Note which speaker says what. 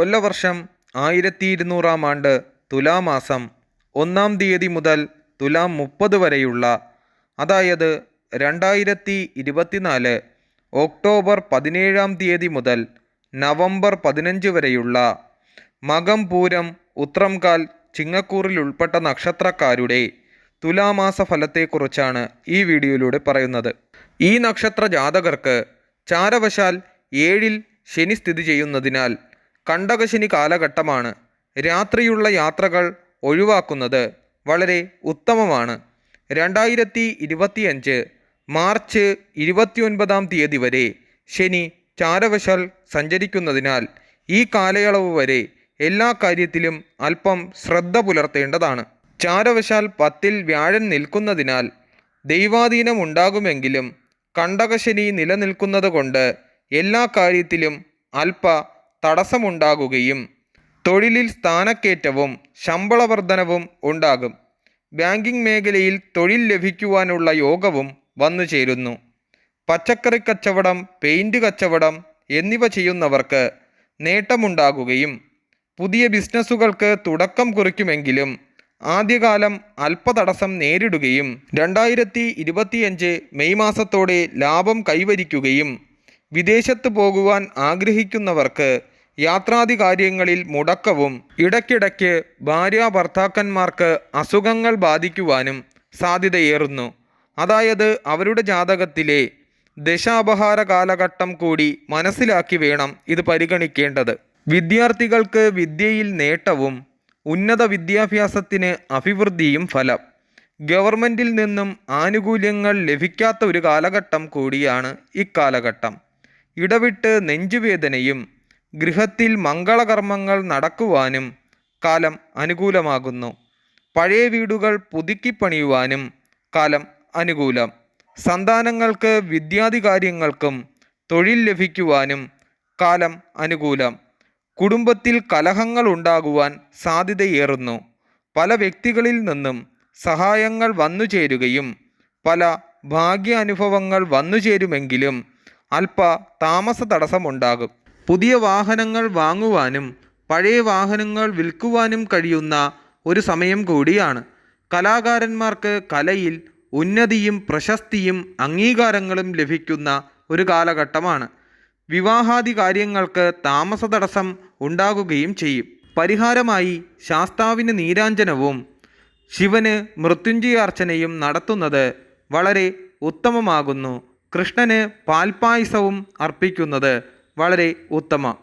Speaker 1: കൊല്ലവർഷം 1200 ആണ്ട് തുലാമാസം 1 തീയതി മുതൽ തുലാം 30 വരെയുള്ള, അതായത് 2024 ഒക്ടോബർ 17 തീയതി മുതൽ നവംബർ 15 വരെയുള്ള മകം, പൂരം, ഉത്രംകാൽ, ചിങ്ങക്കൂറിൽ ഉൾപ്പെട്ട നക്ഷത്രക്കാരുടെ തുലാമാസ ഫലത്തെക്കുറിച്ചാണ് ഈ വീഡിയോയിലൂടെ പറയുന്നത്. ഈ നക്ഷത്ര ജാതകർക്ക് ചാരവശാൽ 7-ൽ ശനി സ്ഥിതി ചെയ്യുന്നതിനാൽ കണ്ടകശനി കാലഘട്ടമാണ്. രാത്രിയുള്ള യാത്രകൾ ഒഴിവാക്കുന്നത് വളരെ ഉത്തമമാണ്. 2025 മാർച്ച് 29 തീയതി വരെ ശനി ചാരവശാൽ സഞ്ചരിക്കുന്നതിനാൽ ഈ കാലയളവ് വരെ എല്ലാ കാര്യത്തിലും അല്പം ശ്രദ്ധ പുലർത്തേണ്ടതാണ്. ചാരവശാൽ 10-ൽ വ്യാഴൻ നിൽക്കുന്നതിനാൽ ദൈവാധീനം ഉണ്ടാകുമെങ്കിലും കണ്ടകശനി നിലനിൽക്കുന്നത് കൊണ്ട് എല്ലാ കാര്യത്തിലും അല്പ തടസ്സമുണ്ടാകുകയും തൊഴിലിൽ സ്ഥാനക്കയറ്റവും ശമ്പള വർധനവും ഉണ്ടാകും. ബാങ്കിംഗ് മേഖലയിൽ തൊഴിൽ ലഭിക്കുവാനുള്ള യോഗവും വന്നു ചേരുന്നു. പച്ചക്കറി കച്ചവടം, പെയിൻറ് കച്ചവടം എന്നിവ ചെയ്യുന്നവർക്ക് നേട്ടമുണ്ടാകുകയും പുതിയ ബിസിനസ്സുകൾക്ക് തുടക്കം കുറിക്കുമെങ്കിലും ആദ്യകാലം അല്പതടസ്സം നേരിടുകയും 2025 മെയ് മാസത്തോടെ ലാഭം കൈവരിക്കുകയും വിദേശത്ത് പോകുവാൻ ആഗ്രഹിക്കുന്നവർക്ക് യാത്രാദി കാര്യങ്ങളിൽ മുടക്കവും ഇടയ്ക്കിടയ്ക്ക് ഭാര്യാഭർത്താക്കന്മാർക്ക് അസുഖങ്ങൾ ബാധിക്കുവാനും സാധ്യതയേറുന്നു. അതായത് അവരുടെ ജാതകത്തിലെ ദശാപഹാര കാലഘട്ടം കൂടി മനസ്സിലാക്കി വേണം ഇത് പരിഗണിക്കേണ്ടത്. വിദ്യാർത്ഥികൾക്ക് വിദ്യയിൽ നേട്ടവും ഉന്നത വിദ്യാഭ്യാസത്തിന് അഭിവൃദ്ധിയും ഫലം. ഗവൺമെൻറ്റിൽ നിന്നും ആനുകൂല്യങ്ങൾ ലഭിക്കാത്ത ഒരു കാലഘട്ടം കൂടിയാണ് ഇക്കാലഘട്ടം. ഇടവിട്ട് നെഞ്ചുവേദനയും ഗൃഹത്തിൽ മംഗളകർമ്മങ്ങൾ നടക്കുവാനും കാലം അനുകൂലമാകുന്നു. പഴയ വീടുകൾ പുതുക്കിപ്പണിയുവാനും കാലം അനുകൂലം. സന്താനങ്ങൾക്ക് വിദ്യാദി കാര്യങ്ങൾക്കും തൊഴിൽ ലഭിക്കുവാനും കാലം അനുകൂലം. കുടുംബത്തിൽ കലഹങ്ങൾ ഉണ്ടാകുവാൻ സാധ്യതയേറുന്നു. പല വ്യക്തികളിൽ നിന്നും സഹായങ്ങൾ വന്നു ചേരുകയും പല ഭാഗ്യാനുഭവങ്ങൾ വന്നു ചേരുമെങ്കിലും അല്പ താമസ തടസ്സമുണ്ടാകും. പുതിയ വാഹനങ്ങൾ വാങ്ങുവാനും പഴയ വാഹനങ്ങൾ വിൽക്കുവാനും കഴിയുന്ന ഒരു സമയം കൂടിയാണ്. കലാകാരന്മാർക്ക് കലയിൽ ഉന്നതിയും പ്രശസ്തിയും അംഗീകാരങ്ങളും ലഭിക്കുന്ന ഒരു കാലഘട്ടമാണ്. വിവാഹാദി കാര്യങ്ങൾക്ക് താമസ തടസ്സം ഉണ്ടാകുകയും ചെയ്യും. പരിഹാരമായി ശാസ്താവിന് നീരാഞ്ജനവും ശിവന് മൃത്യുഞ്ജയാർച്ചനയും നടത്തുന്നത് വളരെ ഉത്തമമാകുന്നു. കൃഷ്ണന് പാൽപ്പായസവും അർപ്പിക്കുന്നത് വളരെ ഉത്തമം.